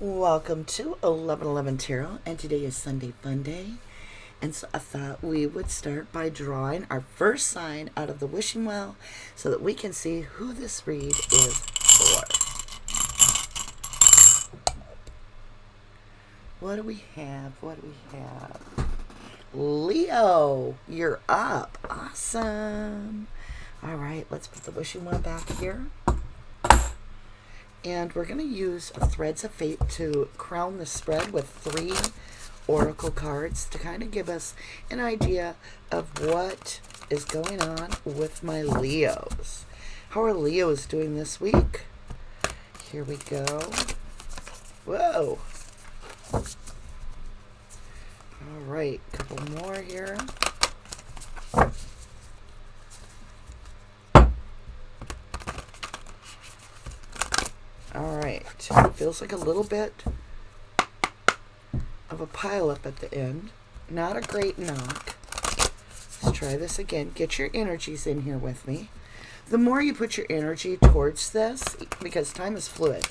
Welcome to 1111 Tarot, and today is Sunday Funday. And so I thought we would start by drawing our first sign out of the wishing well so that we can see who this read is for. What do we have? Leo, you're up. Awesome. All right, let's put the wishing well back here. And we're going to use Threads of Fate to crown the spread with 3 oracle cards to kind of give us an idea of what is going on with my Leos. How are Leos doing this week? Here we go. Whoa. All right, a couple more here. All right, feels like a little bit of a pile up at the end. Not a great knock. Let's try this again. Get your energies in here with me. The more you put your energy towards this, because time is fluid,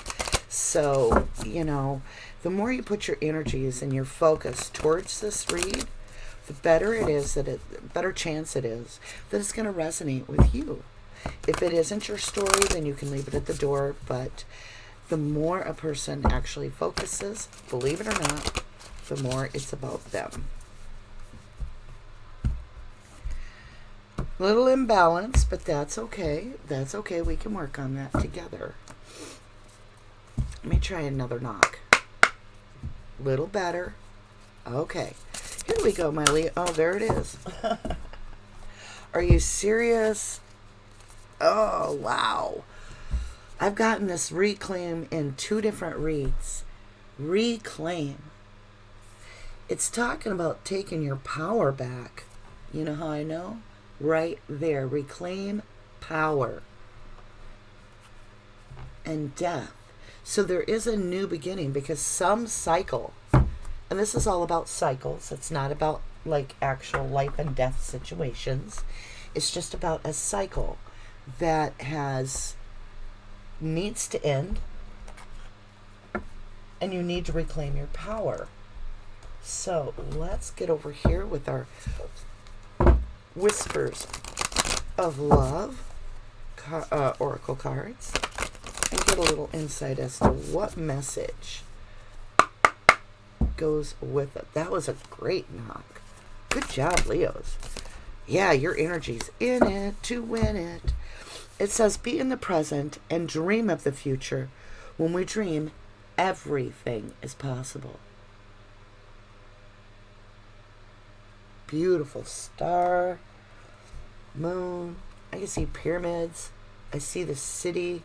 so, the more you put your energies and your focus towards this read, the better it is better chance it is that it's going to resonate with you. If it isn't your story, then you can leave it at the door, but the more a person actually focuses, believe it or not, the more it's about them. Little imbalance, but that's okay. That's okay. We can work on that together. Let me try another knock. Little better. Okay. Here we go, my Leo. Oh, there it is. Are you serious? Oh, wow. I've gotten this reclaim in 2 different reads. Reclaim. It's talking about taking your power back. You know how I know? Right there. Reclaim power. And death. So there is a new beginning because some cycle, and this is all about cycles. It's not about like actual life and death situations. It's just about a cycle that needs to end, and you need to reclaim your power. So let's get over here with our Whispers of Love oracle cards and get a little insight as to what message goes with it. That was a great knock. Good job, Leos. Yeah, your energy's in it to win it. It says, be in the present and dream of the future. When we dream, everything is possible. Beautiful star, moon. I can see pyramids. I see the city.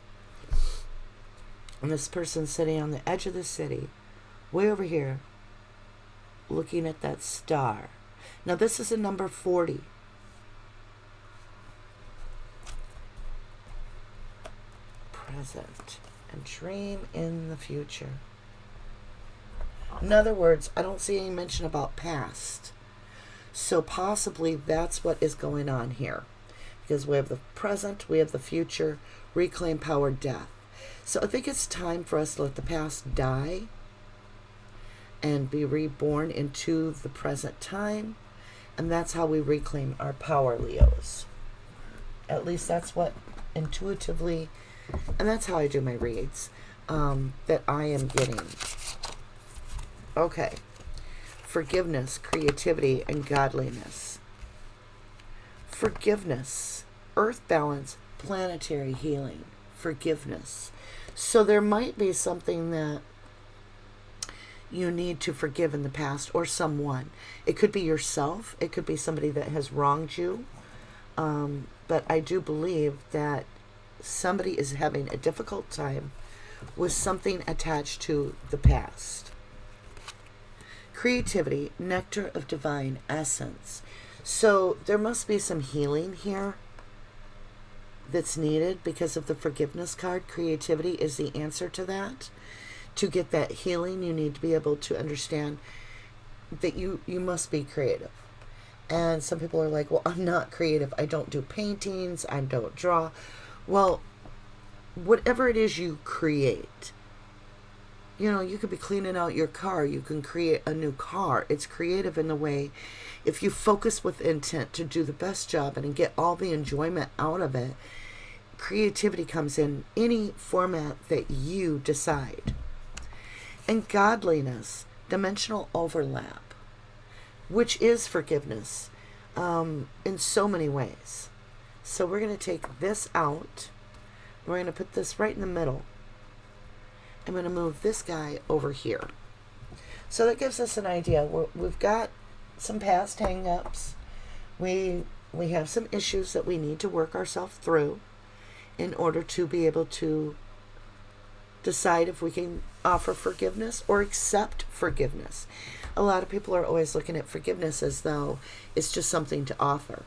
And this person sitting on the edge of the city, way over here, looking at that star. Now this is a number 40. Present and dream in the future. In other words, I don't see any mention about past. So possibly that's what is going on here. Because we have the present, we have the future, reclaim power, death. So I think it's time for us to let the past die and be reborn into the present time. And that's how we reclaim our power, Leos. At least that's what intuitively, and that's how I do my reads, that I am getting. Okay. Forgiveness, creativity, and godliness. Forgiveness, earth balance, planetary healing, forgiveness. So there might be something that you need to forgive in the past, or someone. It could be yourself. It could be somebody that has wronged you. But I do believe that somebody is having a difficult time with something attached to the past. Creativity, nectar of divine essence. So there must be some healing here that's needed because of the forgiveness card. Creativity is the answer to that. To get that healing, you need to be able to understand that you must be creative. And some people are like, well, I'm not creative. I don't do paintings. I don't draw. Well, whatever it is you create, You know, you could be cleaning out your car. You can create a new car. It's creative in the way, if you focus with intent to do the best job and get all the enjoyment out of it, creativity comes in any format that you decide. And godliness, dimensional overlap, which is forgiveness in so many ways. So we're going to take this out. We're going to put this right in the middle. I'm going to move this guy over here. So that gives us an idea. We've got some past hang-ups. We have some issues that we need to work ourselves through in order to be able to decide if we can offer forgiveness or accept forgiveness. A lot of people are always looking at forgiveness as though it's just something to offer.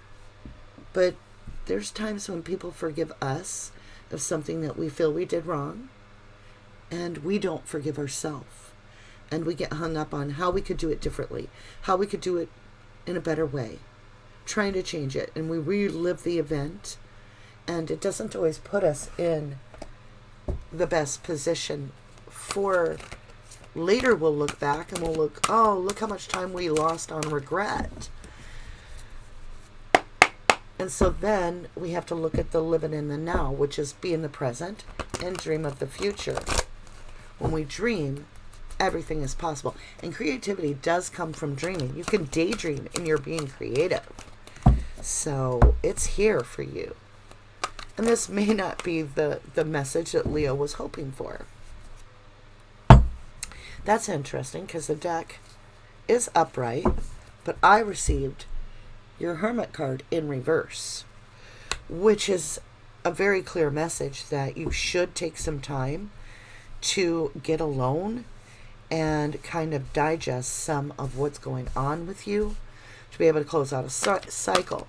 But there's times when people forgive us of something that we feel we did wrong, and we don't forgive ourselves. And we get hung up on how we could do it differently, how we could do it in a better way, trying to change it. And we relive the event, and it doesn't always put us in the best position for later. We'll look back and we'll look how much time we lost on regret. And so then we have to look at the living in the now, which is be in the present and dream of the future. When we dream, everything is possible. And creativity does come from dreaming. You can daydream and you're being creative. So it's here for you. And this may not be the message that Leo was hoping for. That's interesting because the deck is upright, but I received your Hermit card in reverse, which is a very clear message that you should take some time to get alone and kind of digest some of what's going on with you to be able to close out a cycle.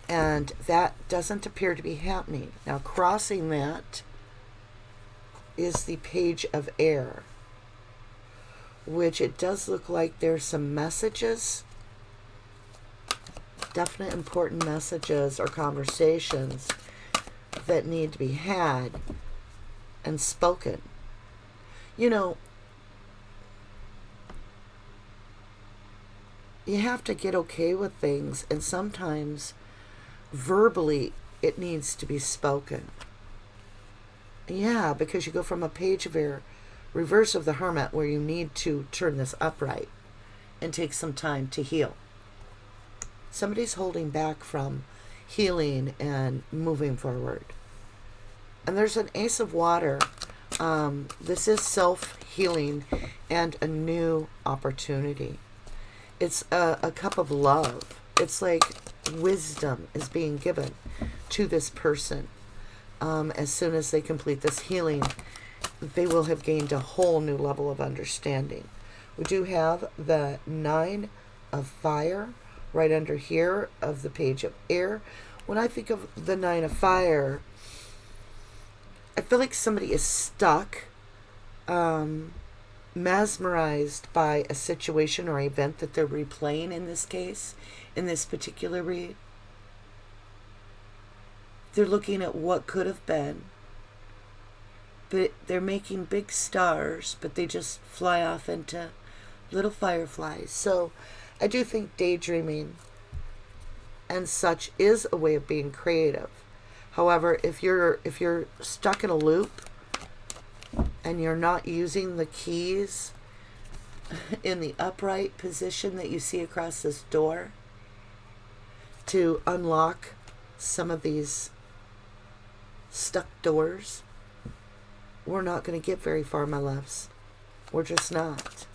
And that doesn't appear to be happening. Now, crossing that is the Page of Air, which it does look like there's some messages, definite important messages or conversations that need to be had and spoken. You know, you have to get okay with things, and sometimes verbally it needs to be spoken. Yeah, because you go from a Page of Air, reverse of the Hermit, where you need to turn this upright and take some time to heal. Somebody's holding back from healing and moving forward. And there's an Ace of Water. This is self-healing and a new opportunity. It's a cup of love. It's like wisdom is being given to this person. As soon as they complete this healing, they will have gained a whole new level of understanding. We do have the 9 of Fire right under here of the Page of Air. When I think of the 9 of Fire, I feel like somebody is stuck, mesmerized by a situation or event that they're replaying in this case, in this particular read. They're looking at what could have been, but they're making big stars, but they just fly off into little fireflies. So I do think daydreaming and such is a way of being creative. However, if you're stuck in a loop and you're not using the keys in the upright position that you see across this door to unlock some of these stuck doors, we're not going to get very far, my loves. We're just not.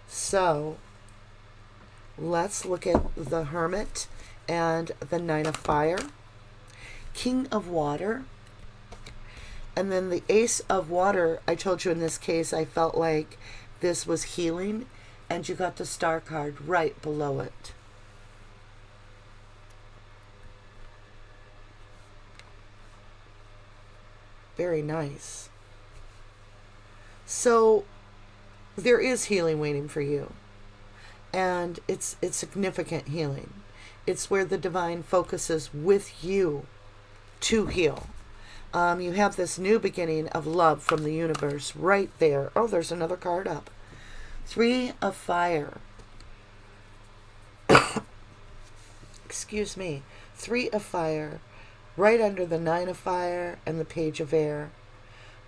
So let's look at the Hermit and the 9 of Fire, King of Water, and then the Ace of Water. I told you in this case I felt like this was healing, and you got the Star card right below it. Very nice. So there is healing waiting for you. And it's significant healing. It's where the divine focuses with you to heal. You have this new beginning of love from the universe right there. Oh, there's another card up. 3 of Fire. Excuse me. 3 of Fire. Right under the 9 of Fire and the Page of Air.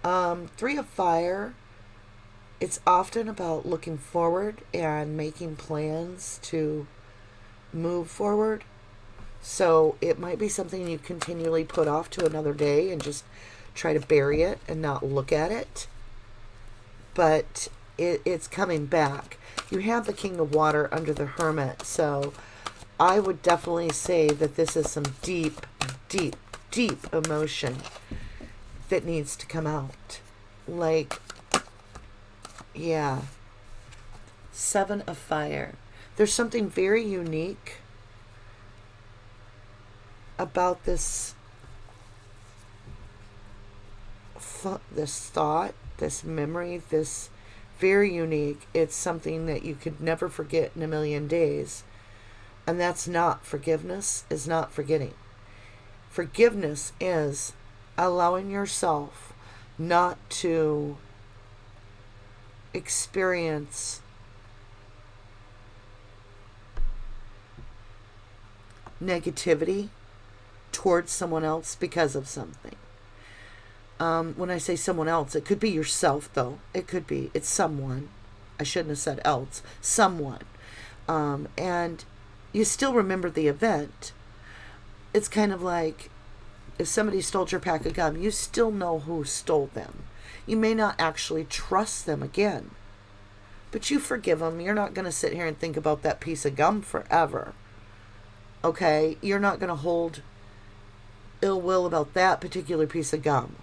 3 of Fire, it's often about looking forward and making plans to move forward. So it might be something you continually put off to another day and just try to bury it and not look at it. But it's coming back. You have the King of Water under the Hermit. So I would definitely say that this is some deep, deep, deep emotion that needs to come out. Like, yeah. 7 of Fire. There's something very unique about this thought, this memory, this very unique. It's something that you could never forget in a million days. And that's not forgiveness, is not forgetting. Forgiveness is allowing yourself not to experience negativity towards someone else because of something. When I say someone else, it could be yourself, though. It could be. It's someone. I shouldn't have said else. Someone. And you still remember the event. It's kind of like if somebody stole your pack of gum, you still know who stole them. You may not actually trust them again, but you forgive them. You're not going to sit here and think about that piece of gum forever. Okay? You're not going to hold ill will about that particular piece of gum.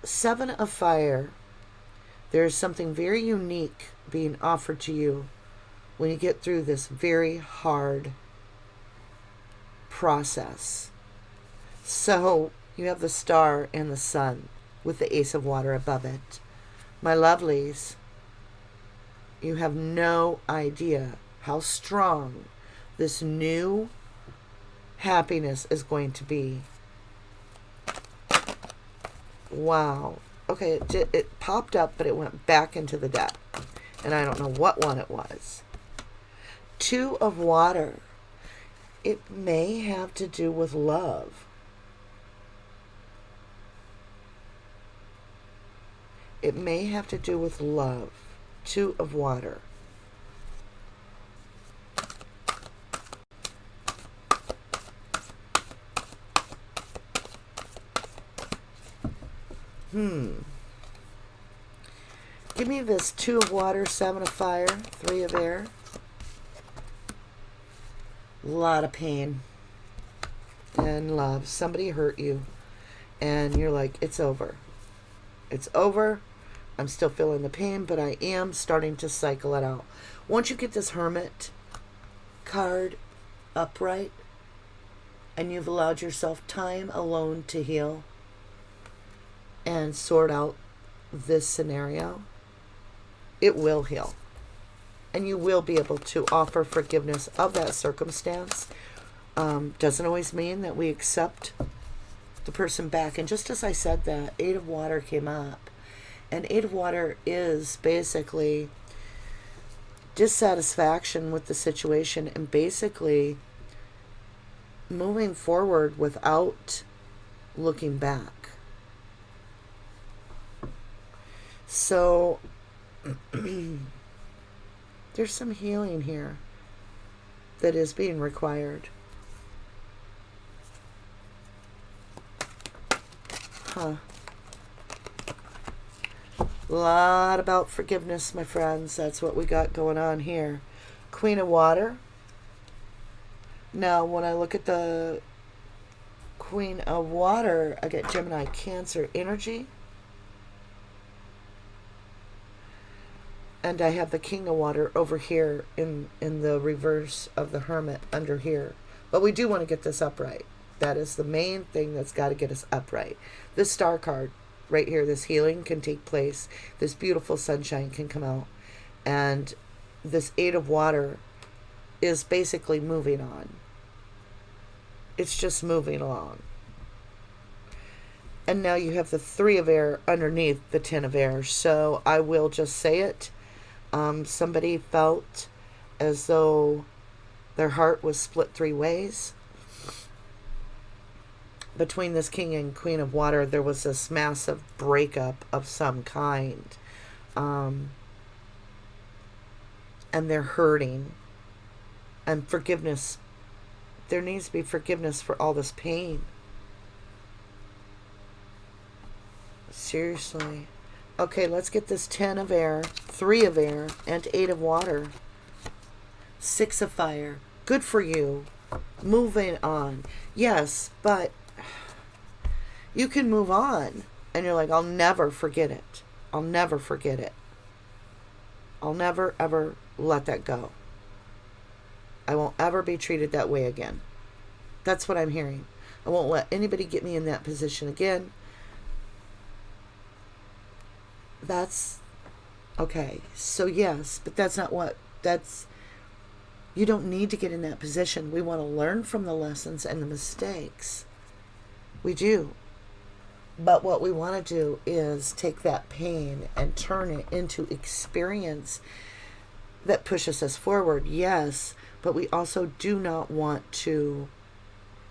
7 of Fire. There is something very unique being offered to you when you get through this very hard process. So you have the Star and the Sun with the Ace of Water above it. My lovelies, you have no idea how strong this new happiness is going to be. Wow. Okay, it popped up, but it went back into the deck. And I don't know what one it was. 2 of Water. It may have to do with love. It may have to do with love. 2 of Water. Give me this 2 of Water, 7 of Fire, 3 of Air. A lot of pain and love. Somebody hurt you and you're like, it's over. It's over. I'm still feeling the pain, but I am starting to cycle it out. Once you get this Hermit card upright and you've allowed yourself time alone to heal and sort out this scenario, it will heal. And you will be able to offer forgiveness of that circumstance. Doesn't always mean that we accept the person back. And just as I said that, 8 of Water came up. And 8 of Water is basically dissatisfaction with the situation and basically moving forward without looking back. So there's some healing here that is being required. A lot about forgiveness, my friends. That's what we got going on here. Queen of Water. Now, when I look at the Queen of Water, I get Gemini, Cancer energy. And I have the King of Water over here in the reverse of the Hermit under here. But we do want to get this upright. That is the main thing that's got to get us upright. This Star card right here, this healing can take place. This beautiful sunshine can come out. And this 8 of Water is basically moving on. It's just moving along. And now you have the 3 of air underneath the 10 of air. So I will just say it. Somebody felt as though their heart was split 3 ways. Between this king and queen of water, there was this massive breakup of some kind. And they're hurting. And forgiveness. There needs to be forgiveness for all this pain. Seriously. Okay, let's get this 10 of air, 3 of air, and 8 of water. 6 of fire. Good for you. Moving on. Yes, but you can move on. And you're like, I'll never forget it. I'll never forget it. I'll never, ever let that go. I won't ever be treated that way again. That's what I'm hearing. I won't let anybody get me in that position again. That's okay. So yes, but that's not what, you don't need to get in that position. We want to learn from the lessons and the mistakes. We do. But what we want to do is take that pain and turn it into experience that pushes us forward. Yes, but we also do not want to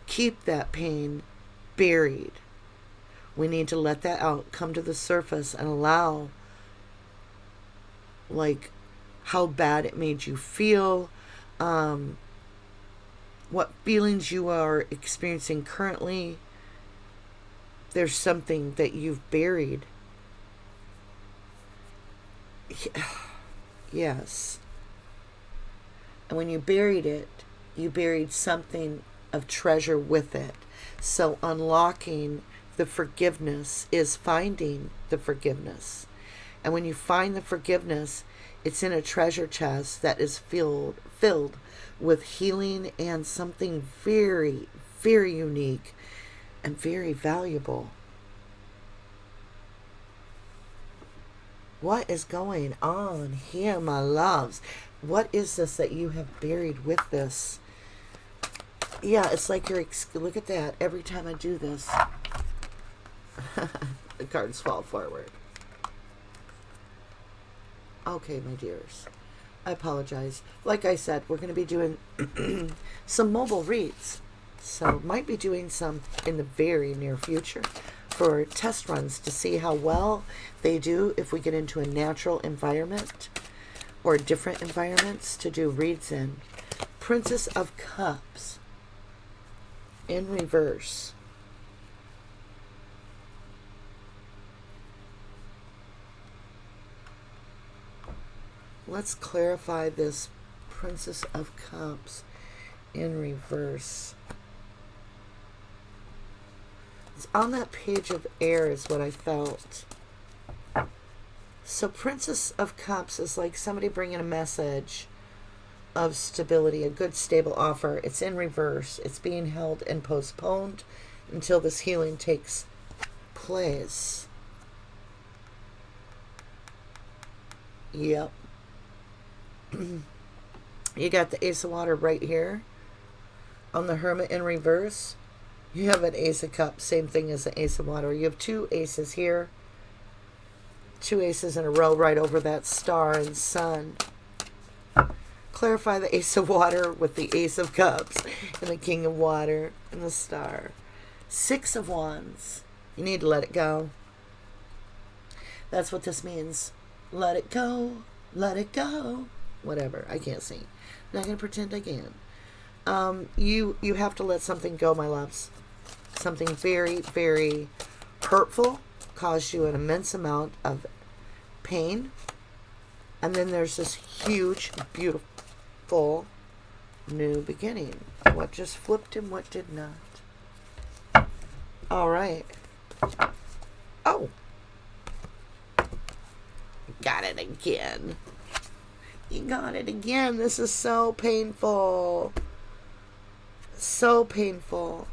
keep that pain buried. We need to let that out, come to the surface, and allow, like, how bad it made you feel, what feelings you are experiencing currently. There's something that you've buried. Yes. And when you buried it, you buried something of treasure with it. So unlocking the forgiveness is finding the forgiveness. And when you find the forgiveness, it's in a treasure chest that is filled with healing and something very, very unique and very valuable. What is going on here, my loves? What is this that you have buried with this? Yeah, it's like you're... Look at that. Every time I do this, the cards fall forward. Okay, my dears. I apologize. Like I said, we're going to be doing some mobile reads. So might be doing some in the very near future for test runs to see how well they do if we get into a natural environment or different environments to do reads in. Princess of Cups in reverse. Let's clarify this Princess of Cups in reverse. It's on that page of air is what I felt. So Princess of Cups is like somebody bringing a message of stability, a good stable offer. It's in reverse. It's being held and postponed until this healing takes place. Yep. You got the Ace of Water right here on the Hermit in reverse. You have an Ace of Cups, same thing as the Ace of Water. You have 2 aces here, 2 aces in a row right over that star and sun. Clarify the Ace of Water with the Ace of Cups and the King of Water and the star. 6 of Wands. You need to let it go. That's what this means. Let it go. Let it go. Whatever. I can't sing. I'm not going to pretend I can. You have to let something go, my loves. Something very, very hurtful caused you an immense amount of pain. And then there's this huge, beautiful new beginning. What just flipped and what did not. All right. Oh. Got it again. You got it again. This is so painful. So painful.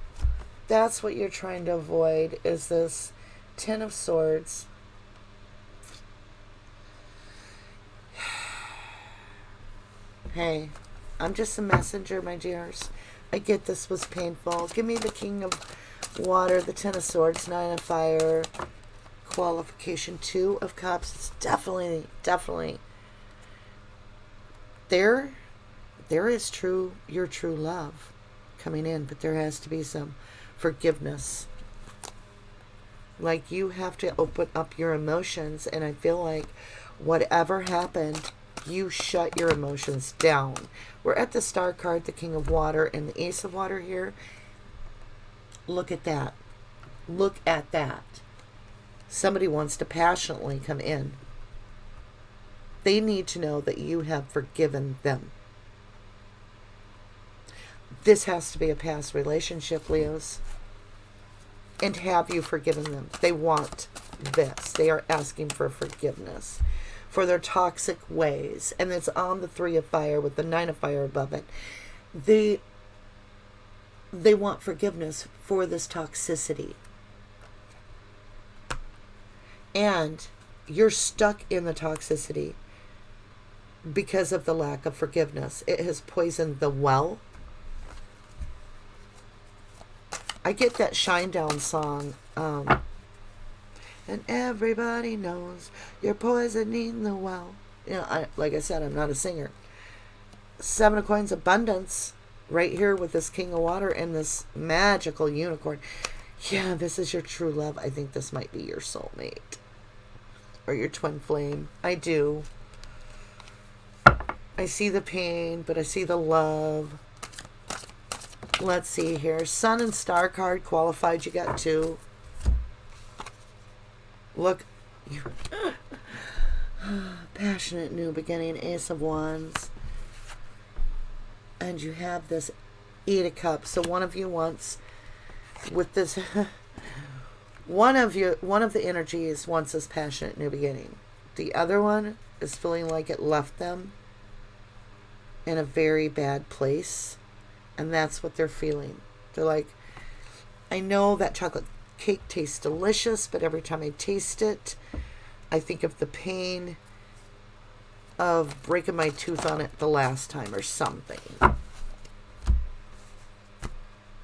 That's what you're trying to avoid, is this 10 of Swords. Hey, I'm just a messenger, my dears. I get this was painful. Give me the King of Water, the Ten of Swords, Nine of Fire, qualification, Two of Cups. It's definitely there is your true love coming in, but there has to be some forgiveness. Like, you have to open up your emotions, and I feel like whatever happened, you shut your emotions down. We're at the Star card, the King of Water, and the Ace of Water here. Look at that. Look at that. Somebody wants to passionately come in. They need to know that you have forgiven them. This has to be a past relationship, Leos. And have you forgiven them? They want this. They are asking for forgiveness for their toxic ways. And it's on the Three of Fire with the Nine of Fire above it. They want forgiveness for this toxicity. And you're stuck in the toxicity because of the lack of forgiveness. It has poisoned the well. I get that Shinedown song, and everybody knows you're poisoning the well. You know, like I said, I'm not a singer. Seven of Coins, abundance, right here with this King of Water and this magical unicorn. Yeah, this is your true love. I think this might be your soulmate or your twin flame. I do. I see the pain, but I see the love. Let's see here. Sun and Star card qualified. You got two. Look. Passionate new beginning. Ace of Wands. And you have this Eight of Cups. So one of you wants, with this, one of the energies wants this passionate new beginning. The other one is feeling like it left them in a very bad place. And that's what they're feeling. They're like, I know that chocolate cake tastes delicious, but every time I taste it, I think of the pain of breaking my tooth on it the last time or something.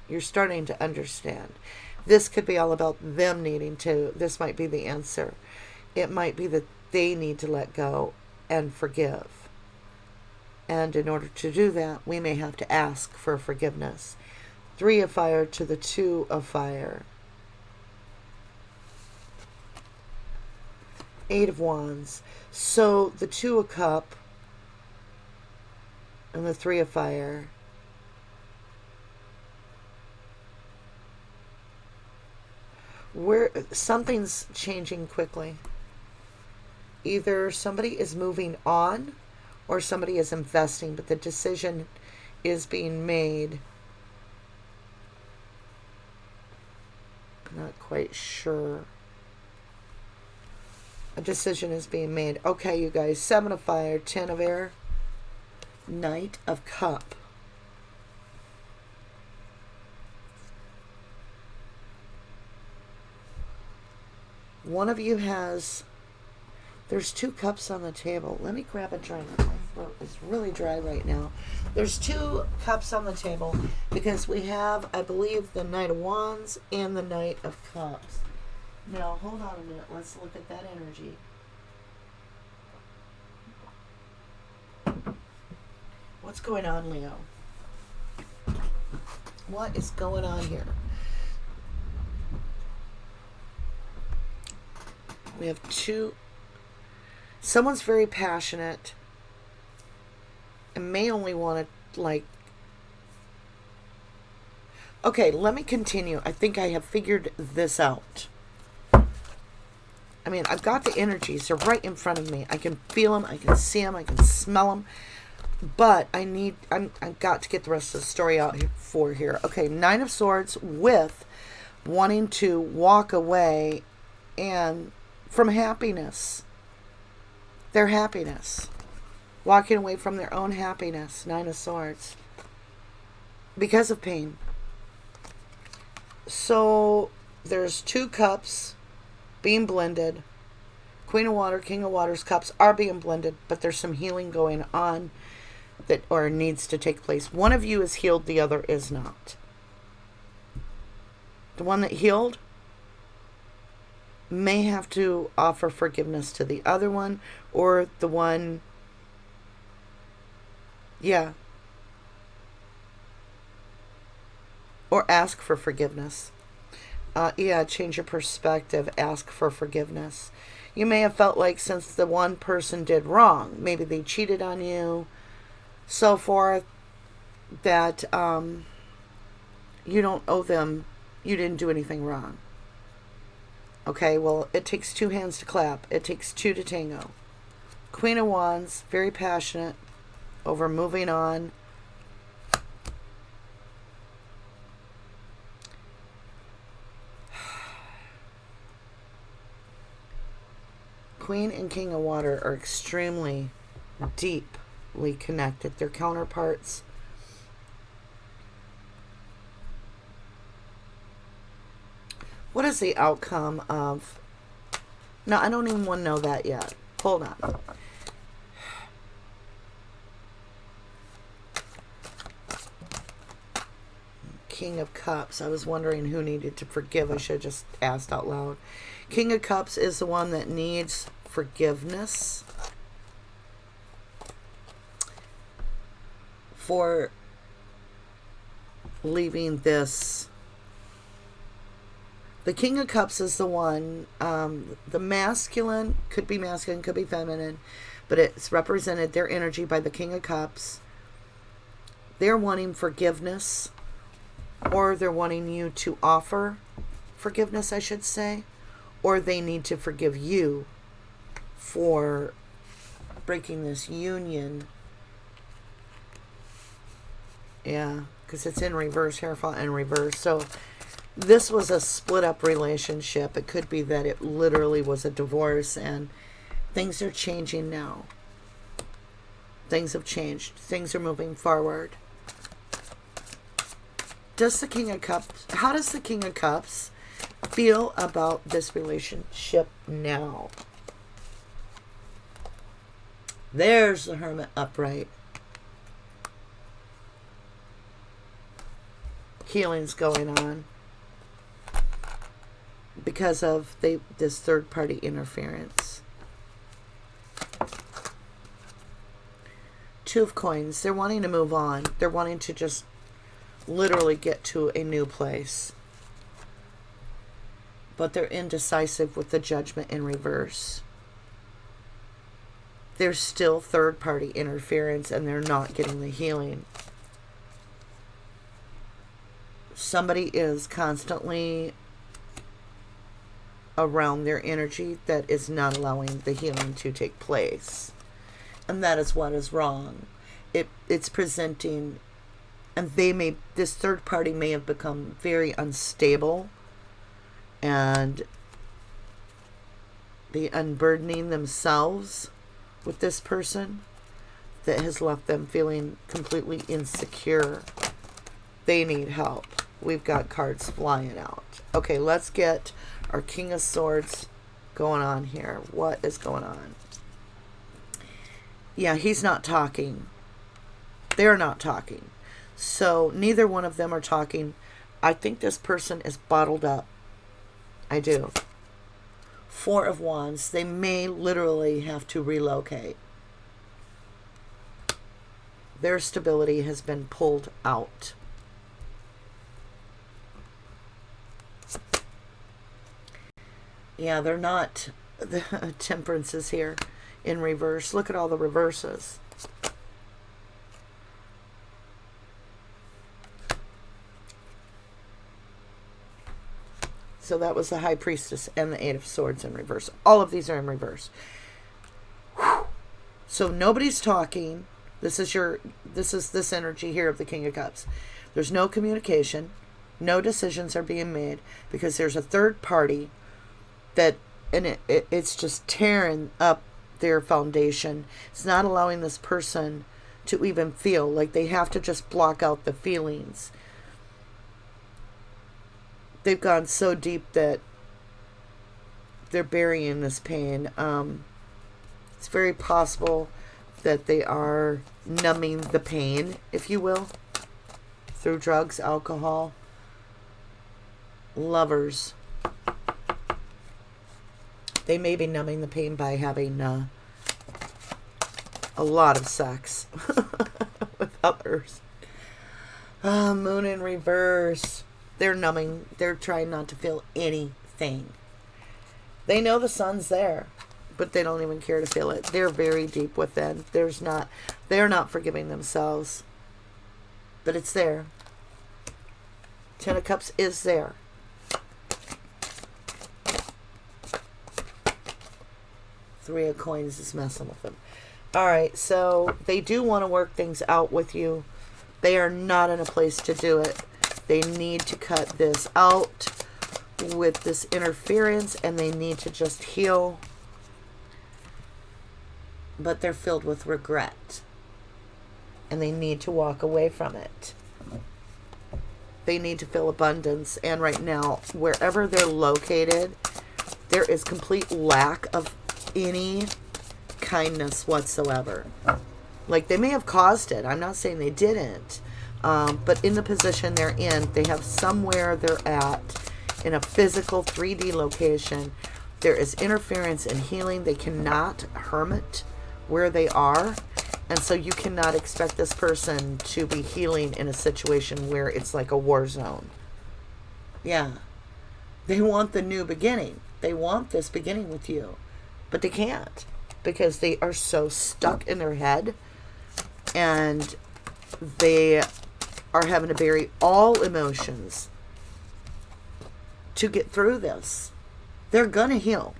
You're starting to understand. This could be all about them needing to, this might be the answer. It might be that they need to let go and forgive. And in order to do that, we may have to ask for forgiveness. Three of Fire to the Two of Fire. Eight of Wands. So the Two of Cup and the Three of Fire. Something's changing quickly. Either somebody is moving on or somebody is investing, but the decision is being made. Not quite sure. A decision is being made. Okay, you guys. Seven of Fire, Ten of Air, Knight of Cup. One of you has... There's two cups on the table. Let me grab a drink. My throat is really dry right now. There's two cups on the table because we have, I believe, the Knight of Wands and the Knight of Cups. Now, hold on a minute. Let's look at that energy. What's going on, Leo? What is going on here? We have two... Someone's very passionate and may only want to, like... Okay, let me continue. I think I have figured this out. I mean, I've got the energies. They're right in front of me. I can feel them. I can see them. I can smell them. But I've got to get the rest of the story out for here. Okay, Nine of Swords with wanting to walk away and from happiness. Their happiness. Walking away from their own happiness. Nine of Swords. Because of pain. So, there's two cups being blended. Queen of Water, King of Water's cups are being blended, but there's some healing going on that or needs to take place. One of you is healed, the other is not. the one that healed, may have to offer forgiveness to the other one, or the one, yeah, or ask for forgiveness. Yeah, change your perspective, ask for forgiveness. You may have felt like since the one person did wrong, maybe they cheated on you, so forth, that you don't owe them, you didn't do anything wrong. Okay, well, it takes two hands to clap. It takes two to tango. Queen of Wands, very passionate over moving on. Queen and King of Water are extremely deeply connected. They're counterparts. What is the outcome of... No, I don't even want to know that yet. Hold on. King of Cups. I was wondering who needed to forgive. I should have just asked out loud. King of Cups is the one that needs forgiveness for leaving this. The King of Cups is the one, the masculine, could be feminine, but it's represented, their energy, by the King of Cups. They're wanting forgiveness, or they're wanting you to offer forgiveness, I should say, or they need to forgive you for breaking this union. Yeah, because it's in reverse, Hierophant in reverse. So this was a split up relationship. It could be that it literally was a divorce, and things are changing now. Things have changed. Things are moving forward. Does the King of Cups, how does the King of Cups feel about this relationship now? There's the Hermit upright. Healing's going on because of this third-party interference. Two of Coins. They're wanting to move on. They're wanting to just literally get to a new place. But they're indecisive with the Judgment in reverse. There's still third-party interference, and they're not getting the healing. Somebody is constantly around their energy that is not allowing the healing to take place. And that is what is wrong. It's presenting, and this third party may have become very unstable, and be unburdening themselves with this person that has left them feeling completely insecure. They need help. We've got cards flying out. Okay, let's get our King of Swords going on here. What is going on? Yeah, he's not talking. They're not talking. So neither one of them are talking. I think this person is bottled up. I do. Four of Wands. They may literally have to relocate. Their stability has been pulled out. Yeah, they're not. The Temperance is here in reverse. Look at all the reverses. So that was the High Priestess and the Eight of Swords in reverse. All of these are in reverse. Whew. So nobody's talking. This is this energy here of the King of Cups. There's no communication. No decisions are being made because there's a third party that, and it's just tearing up their foundation. It's not allowing this person to even feel. Like they have to just block out the feelings. They've gone so deep that they're burying this pain. It's very possible that they are numbing the pain, if you will, through drugs, alcohol. Lovers. They may be numbing the pain by having a lot of sex with others. Moon in reverse. They're numbing. They're trying not to feel anything. They know the sun's there, but they don't even care to feel it. They're very deep within. They're not forgiving themselves, but it's there. Ten of Cups is there. Three of Coins is messing with them. All right, so they do want to work things out with you. They are not in a place to do it. They need to cut this out with this interference, and they need to just heal. But they're filled with regret, and they need to walk away from it. They need to feel abundance, and right now, wherever they're located, there is complete lack of any kindness whatsoever. Like, they may have caused it. I'm not saying they didn't. But in the position they're in, they have somewhere they're at in a physical 3D location. There is interference and healing. They cannot hermit where they are. And so you cannot expect this person to be healing in a situation where it's like a war zone. Yeah. They want the new beginning. They want this beginning with you. But they can't, because they are so stuck in their head, and they are having to bury all emotions to get through this. They're gonna heal.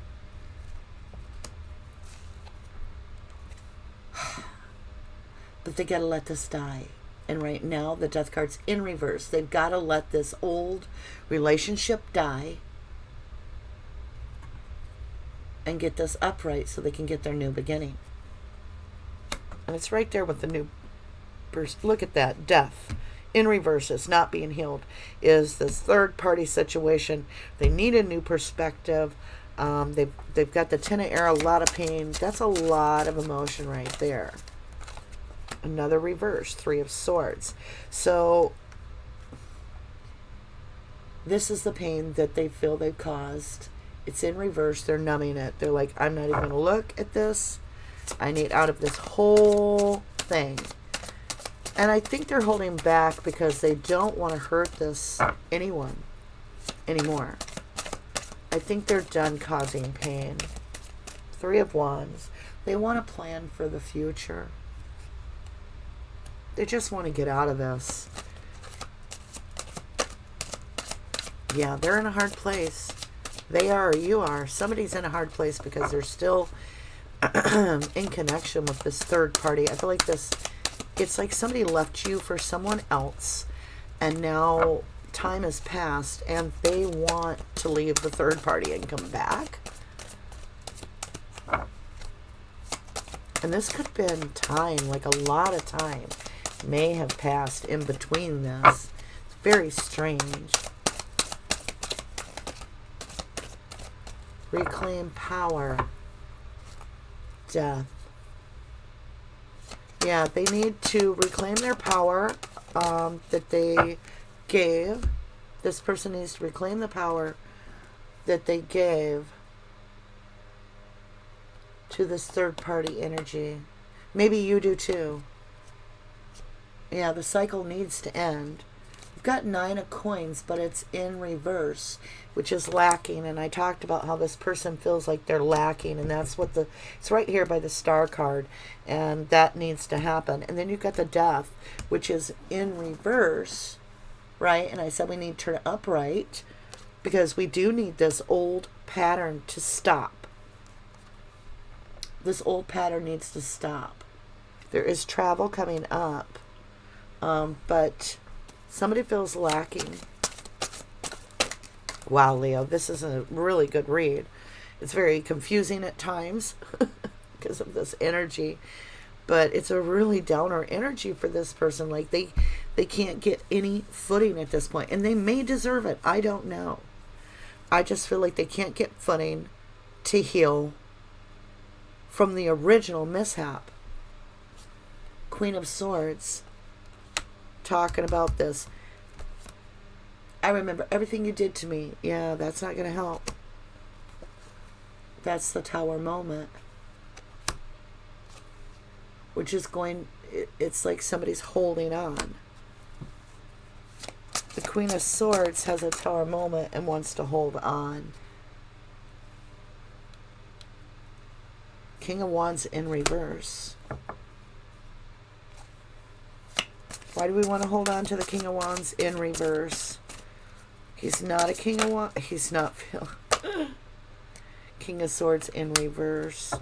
But they gotta let this die. And right now, the Death card's in reverse. They've got to let this old relationship die and get this upright so they can get their new beginning. And it's right there with the new person. Look at that. Death in reverse is not being healed. Is this third party situation. They need a new perspective. They've got the Ten of Air, a lot of pain. That's a lot of emotion right there. Another reverse, Three of Swords. So this is the pain that they feel they've caused. It's in reverse. They're numbing it. They're like, I'm not even going to look at this. I need out of this whole thing. And I think they're holding back because they don't want to hurt this anyone anymore. I think they're done causing pain. Three of Wands. They want to plan for the future. They just want to get out of this. Yeah, they're in a hard place. They are, or you are. Somebody's in a hard place because they're still in connection with this third party. I feel like it's like somebody left you for someone else, and now time has passed and they want to leave the third party and come back. And this could have been time, like a lot of time may have passed in between this. It's very strange. Reclaim power. Death. Yeah, they need to reclaim their power that they gave. This person needs to reclaim the power that they gave to this third party energy. Maybe you do too. Yeah, the cycle needs to end. We've got Nine of Coins, but it's in reverse, which is lacking. And I talked about how this person feels like they're lacking, and that's what it's right here by the Star card, and that needs to happen. And then you've got the Death, which is in reverse, right? And I said we need to turn it upright because we do need this old pattern to stop. This old pattern needs to stop. There is travel coming up, but somebody feels lacking. Wow, Leo, this is a really good read. It's very confusing at times because of this energy, but it's a really downer energy for this person. Like they can't get any footing at this point, and they may deserve it. I don't know. I just feel like they can't get footing to heal from the original mishap. Queen of Swords, talking about this. I remember everything you did to me. Yeah, that's not going to help. That's the Tower moment. Which is going, it's like somebody's holding on. The Queen of Swords has a Tower moment and wants to hold on. King of Wands in reverse. Why do we want to hold on to the King of Wands in reverse? He's not a King of Wands. He's not. King of Swords in reverse.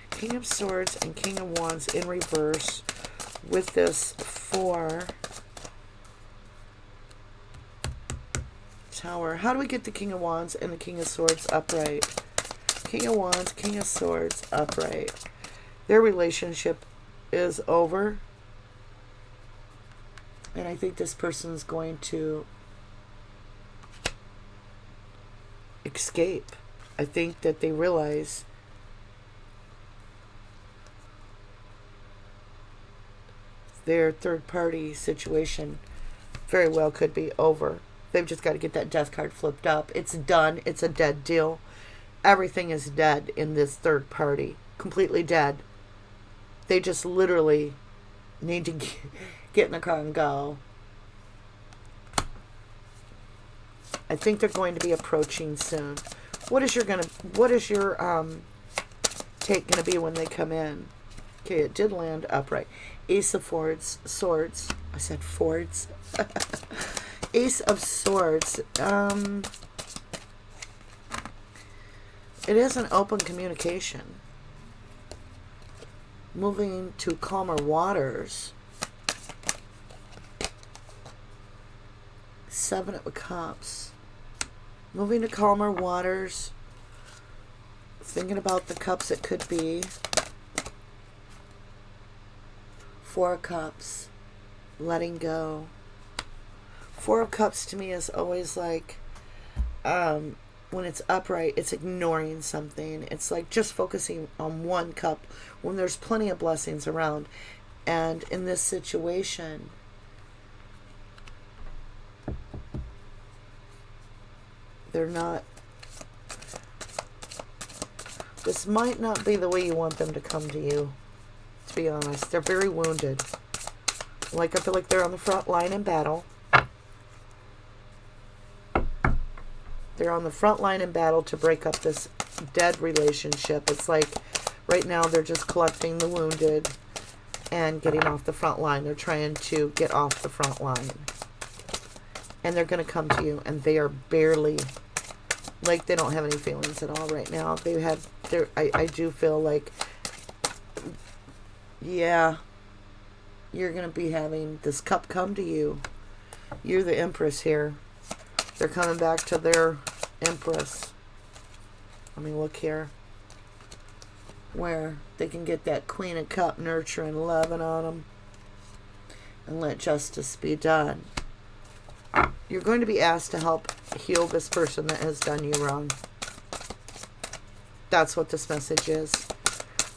King of Swords and King of Wands in reverse with this 4 Tower. How do we get the King of Wands and the King of Swords upright? King of Wands, King of Swords upright. Their relationship is over. And I think this person's going to escape. I think that they realize their third-party situation very well could be over. They've just got to get that death card flipped up. It's done. It's a dead deal. Everything is dead in this third party. Completely dead. They just literally need to get in the car and go. I think they're going to be approaching soon. What is your take gonna be when they come in? Okay, it did land upright. Ace of Swords. I said Fords. Ace of Swords. It is an open communication. Moving to calmer waters. 7 of Cups. Moving to calmer waters. Thinking about the cups it could be. 4 of Cups. Letting go. 4 of Cups to me is always like, when it's upright, it's ignoring something. It's like just focusing on one cup when there's plenty of blessings around. And in this situation, they're not, this might not be the way you want them to come to you, to be honest. They're very wounded. Like, I feel like they're on the front line in battle. They're on the front line in battle to break up this dead relationship. It's like right now they're just collecting the wounded and getting off the front line. They're trying to get off the front line. And they're going to come to you, and they are barely, like, they don't have any feelings at all right now. They have, I do feel like, yeah, you're going to be having this cup come to you. You're the Empress here. They're coming back to their Empress. Let me look here. Where they can get that Queen of Cup nurturing, loving on them. And let justice be done. You're going to be asked to help heal this person that has done you wrong. That's what this message is.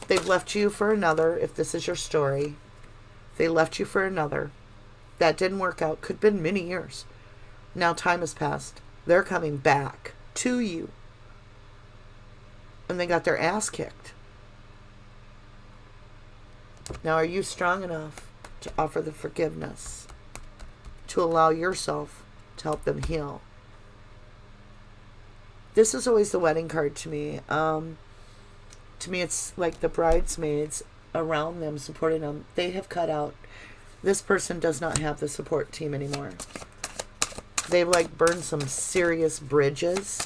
They've left you for another, if this is your story. They left you for another. That didn't work out. Could have been many years. Now time has passed. They're coming back to you. And they got their ass kicked. Now are you strong enough to offer the forgiveness? To allow yourself to help them heal? This is always the wedding card to me. To me it's like the bridesmaids around them, supporting them. They have cut out. This person does not have the support team anymore. They've like burned some serious bridges.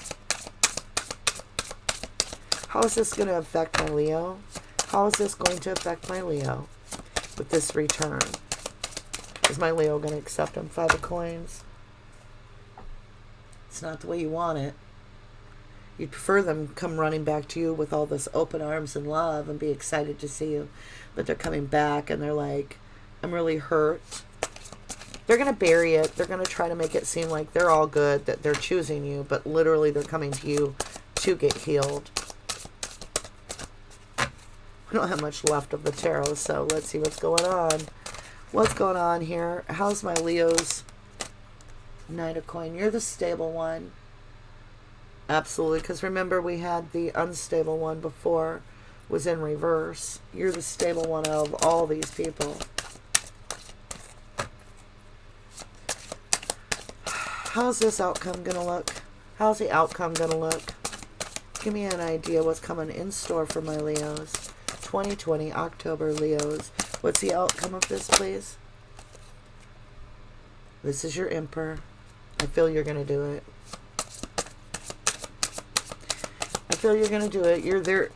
How is this going to affect my Leo? How is this going to affect my Leo with this return? Is my Leo going to accept them? 5 of Coins. It's not the way you want it. You'd prefer them come running back to you with all this open arms and love and be excited to see you. But they're coming back and they're like, I'm really hurt. They're going to bury it. They're going to try to make it seem like they're all good, that they're choosing you, but literally they're coming to you to get healed. We don't have much left of the tarot, so let's see what's going on. What's going on here? How's my Leos? Knight of Coin. You're the stable one. Absolutely, because remember we had the unstable one before, was in reverse. You're the stable one of all these people. How's this outcome going to look? How's the outcome going to look? Give me an idea what's coming in store for my Leos. 2020, October, Leos. What's the outcome of this, please? This is your Emperor. I feel you're going to do it. I feel you're going to do it. You're there.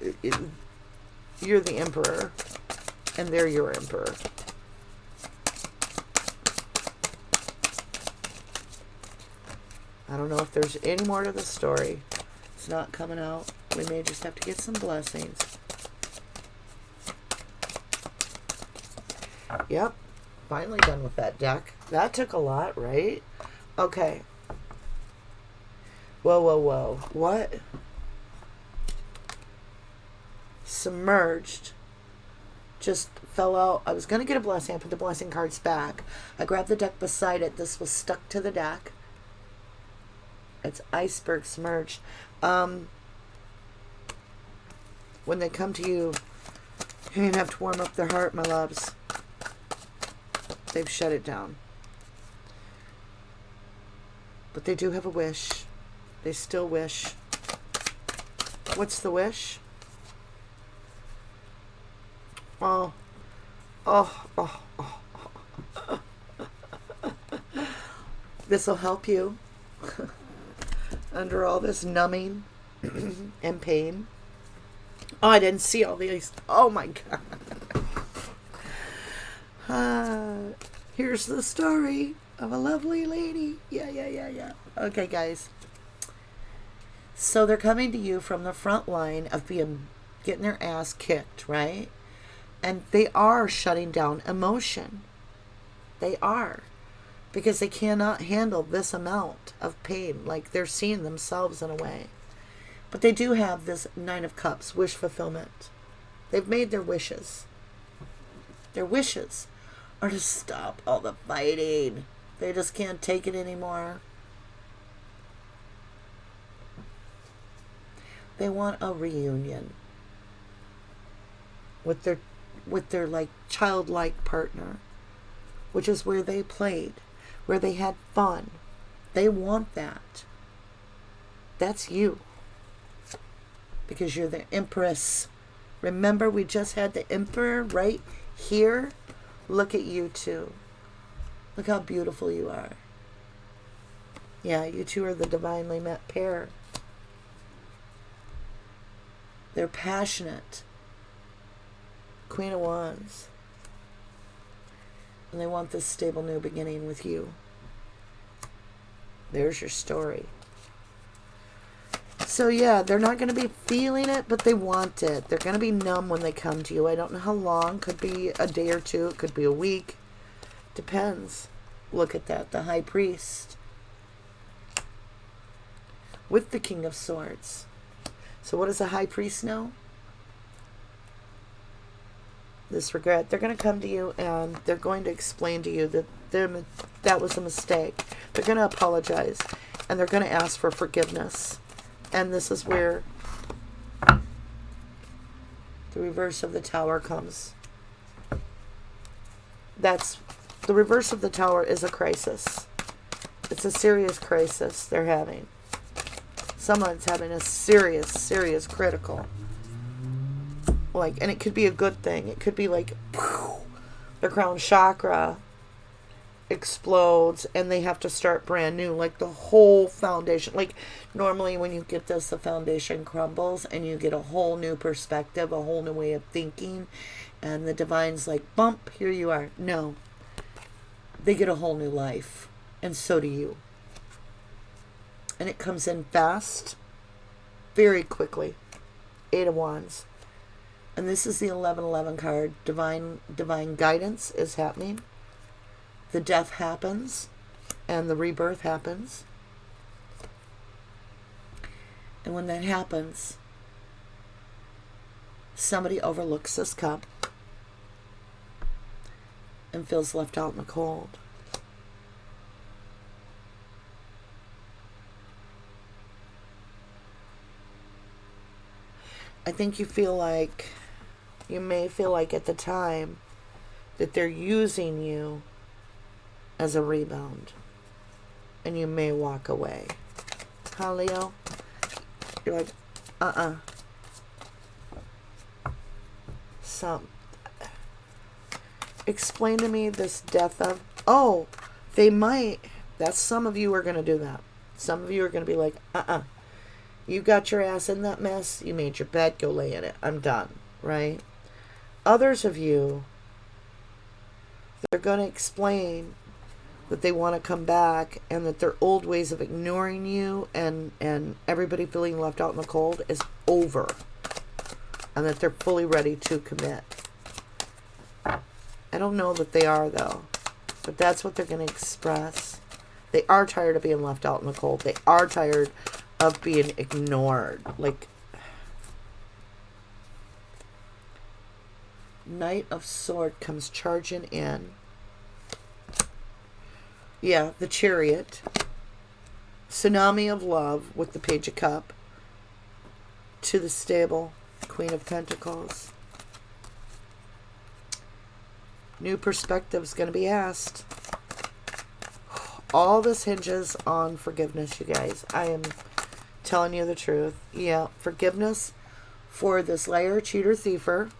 You're the Emperor. And they're your Emperor. I don't know if there's any more to the story. It's not coming out. We may just have to get some blessings. Yep. Finally done with that deck. That took a lot, right? Okay. Whoa, whoa, whoa. What? Submerged. Just fell out. I was going to get a blessing. I put the blessing cards back. I grabbed the deck beside it. This was stuck to the deck. It's iceberg submerged. When they come to you, you're going to have to warm up their heart, my loves. They've shut it down. But they do have a wish. They still wish. What's the wish? Oh. Oh, oh, oh, oh. This will help you. Under all this numbing and pain. Oh, I didn't see all these. Oh my God. Here's the story of a lovely lady. Yeah. Okay, guys. So they're coming to you from the front line of getting their ass kicked, right? And they are shutting down emotion. They are. Because they cannot handle this amount of pain. Like they're seeing themselves in a way. But they do have this Nine of Cups, wish fulfillment. They've made their wishes. Their wishes are to stop all the fighting. They just can't take it anymore. They want a reunion with their like childlike partner, which is where they played, where they had fun. They want that. That's you. Because you're the Empress. Remember, we just had the Emperor right here. Look at you two. Look how beautiful you are. Yeah, you two are the divinely met pair. They're passionate. Queen of Wands. And they want this stable new beginning with you. There's your story. So yeah, they're not going to be feeling it, but they want it. They're going to be numb when they come to you. I don't know how long. Could be a day or two. It could be a week. Depends. Look at that. The High Priest. With the King of Swords. So what does the High Priest know? This regret. They're going to come to you and they're going to explain to you that that was a mistake. They're going to apologize and they're going to ask for forgiveness. And this is where the reverse of the Tower comes. The reverse of the Tower is a crisis. It's a serious crisis they're having. Someone's having a serious critical. And it could be a good thing. It could be like, the crown chakra explodes and they have to start brand new. Like the whole foundation. Like normally when you get this, the foundation crumbles and you get a whole new perspective, a whole new way of thinking. And the divine's like, bump, here you are. No. They get a whole new life. And so do you. And it comes in fast. Very quickly. 8 of Wands. And this is the 1111 card. Divine guidance is happening. The death happens. And the rebirth happens. And when that happens, Somebody overlooks this cup and feels left out in the cold. I think you may feel like at the time that they're using you as a rebound. And you may walk away. Huh, Leo? You're like, explain to me this death of... Oh, they might. That's some of you are going to do that. Some of you are going to be like, you got your ass in that mess. You made your bed. Go lay in it. I'm done. Right? Others of you, they're going to explain that they want to come back and that their old ways of ignoring you and everybody feeling left out in the cold is over. And that they're fully ready to commit. I don't know that they are, though. But that's what they're going to express. They are tired of being left out in the cold. They are tired of being ignored. Like, Knight of Sword comes charging in. Yeah, the Chariot. Tsunami of Love with the Page of Cup. To the stable. Queen of Pentacles. New perspectives going to be asked. All this hinges on forgiveness, you guys. I am telling you the truth. Yeah, forgiveness for this liar, cheater, thiefer.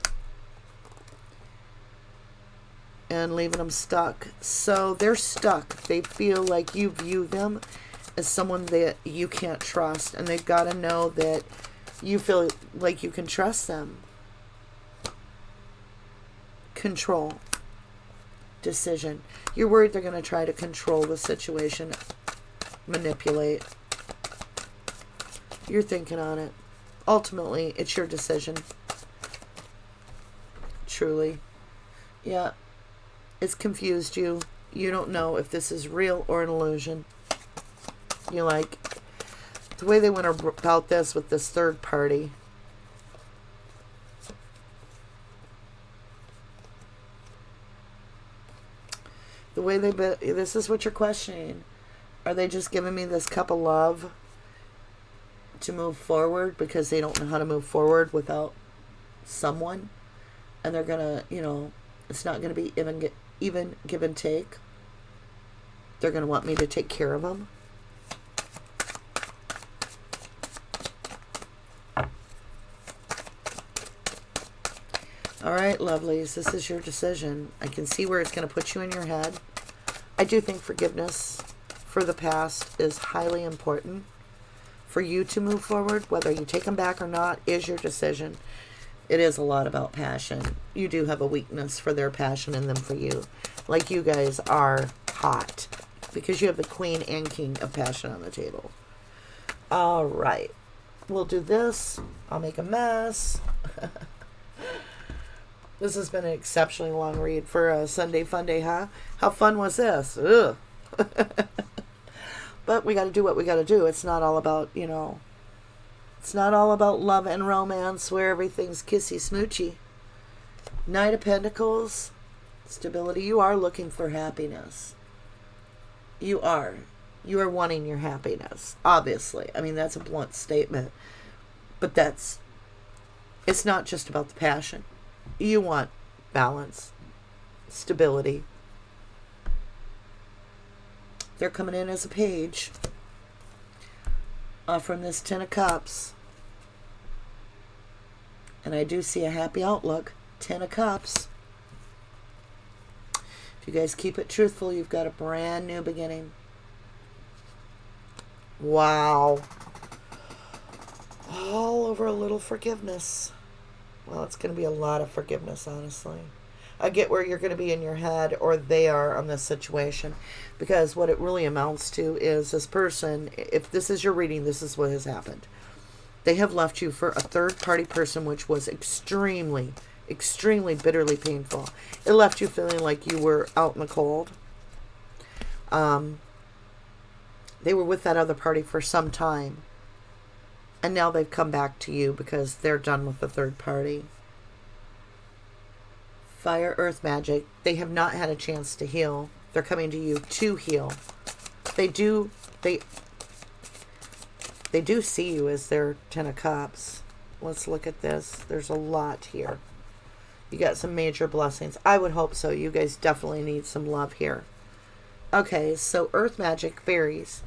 And leaving them stuck. So they're stuck. They feel like you view them as someone that you can't trust. And they've got to know that you feel like you can trust them. Control. Decision. You're worried they're going to try to control the situation. Manipulate. You're thinking on it. Ultimately, it's your decision. Truly. Yeah. It's confused you. You don't know if this is real or an illusion. You're like, the way they went about this with this third party. The way this is what you're questioning. Are they just giving me this cup of love to move forward because they don't know how to move forward without someone? And they're going to, it's not going to be even give and take. They're going to want me to take care of them. All right, lovelies, this is your decision. I can see where it's going to put you in your head. I do think forgiveness for the past is highly important. For you to move forward, whether you take them back or not, is your decision. It is a lot about passion. You do have a weakness for their passion and them for you. Like you guys are hot. Because you have the Queen and King of Passion on the table. All right. We'll do this. I'll make a mess. This has been an exceptionally long read for a Sunday Funday, huh? How fun was this? Ugh. But we got to do what we got to do. It's not all about, it's not all about love and romance where everything's kissy smoochy. Knight of Pentacles, stability. You are looking for happiness. You are. You are wanting your happiness, obviously. I mean, that's a blunt statement. But it's not just about the passion. You want balance, stability. They're coming in as a page from this Ten of Cups. And I do see a happy outlook. 10 of Cups. If you guys keep it truthful, you've got a brand new beginning. Wow. All over a little forgiveness. Well, it's going to be a lot of forgiveness, honestly. I get where you're going to be in your head, or they are on this situation. Because what it really amounts to is this person, if this is your reading, this is what has happened. They have left you for a third-party person, which was extremely, extremely bitterly painful. It left you feeling like you were out in the cold. They were with that other party for some time. And now they've come back to you because they're done with the third party. Fire, earth magic. They have not had a chance to heal. They're coming to you to heal. They do see you as their 10 of Cups. Let's look at this. There's a lot here. You got some major blessings. I would hope so. You guys definitely need some love here. Okay, so earth magic, fairies,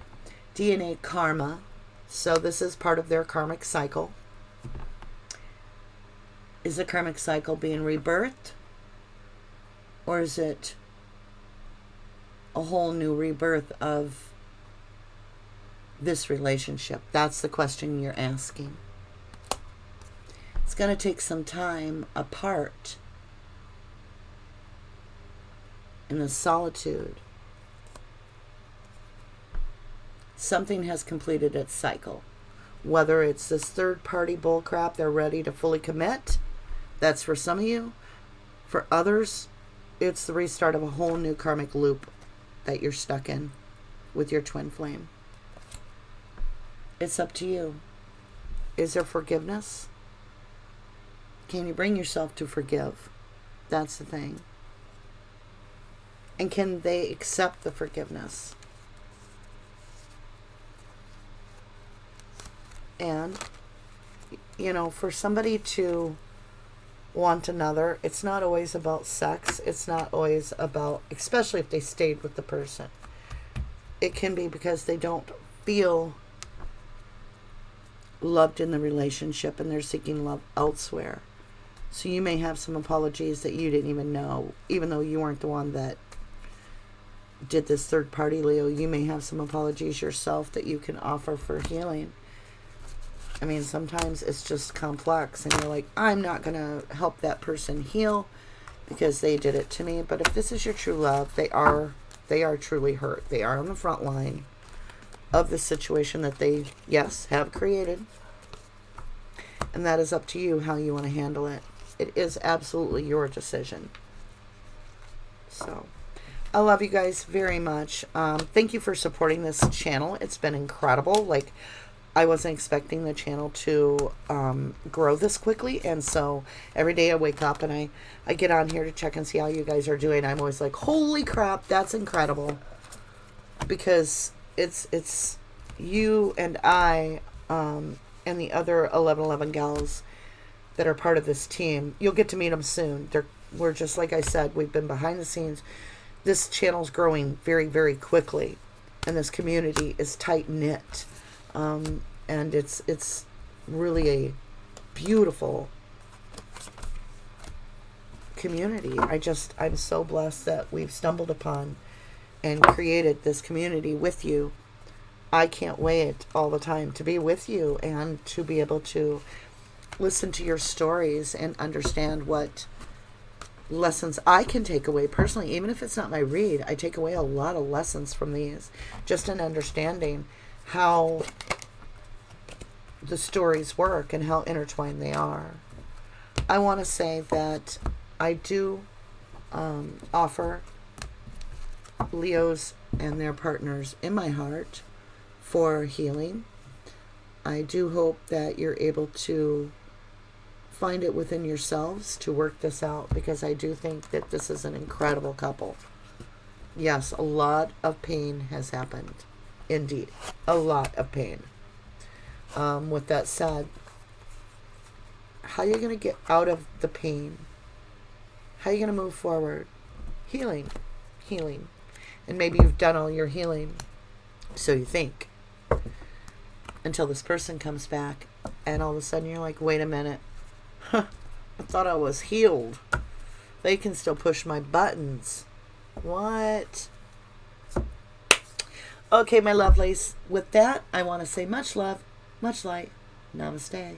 DNA, karma. So this is part of their karmic cycle. Is the karmic cycle being rebirthed? Or is it a whole new rebirth of this relationship? That's the question you're asking. It's going to take some time apart in the solitude. Something has completed its cycle. Whether it's this third-party bullcrap, they're ready to fully commit. That's for some of you. For others, it's the restart of a whole new karmic loop that you're stuck in with your twin flame. It's up to you. Is there forgiveness? Can you bring yourself to forgive? That's the thing. And can they accept the forgiveness? And, you know, for somebody to want another, it's not always about sex. It's not always about, especially if they stayed with the person. It can be because they don't feel loved in the relationship and they're seeking love elsewhere. So you may have some apologies that you didn't even know, even though you weren't the one that did this third party, Leo. You may have some apologies yourself that you can offer for healing. I mean, sometimes it's just complex and you're like, I'm not going to help that person heal because they did it to me. But if this is your true love, they are truly hurt. They are on the front line of the situation that they, yes, have created. And that is up to you how you want to handle it. It is absolutely your decision. So, I love you guys very much. Thank you for supporting this channel. It's been incredible. Like, I wasn't expecting the channel to grow this quickly. And so every day I wake up and I get on here to check and see how you guys are doing. I'm always like, holy crap, that's incredible. Because it's you and I and the other 1111 gals that are part of this team. You'll get to meet them soon. We're just, like I said, we've been behind the scenes. This channel's growing very, very quickly. And this community is tight-knit. And it's really a beautiful community. I'm so blessed that we've stumbled upon and created this community with you. I can't wait all the time to be with you and to be able to listen to your stories and understand what lessons I can take away personally. Even if it's not my read, I take away a lot of lessons from these, just in understanding how the stories work and how intertwined they are. I want to say that I do offer Leos and their partners in my heart for healing. I do hope that you're able to find it within yourselves to work this out, because I do think that this is an incredible couple. Yes, a lot of pain has happened. Indeed, a lot of pain. With that said, how are you going to get out of the pain? How are you going to move forward? Healing. And maybe you've done all your healing, so you think, until this person comes back and all of a sudden you're like, wait a minute, I thought I was healed. They can still push my buttons. What? Okay, my lovelies, with that I want to say much love, much light. Namaste.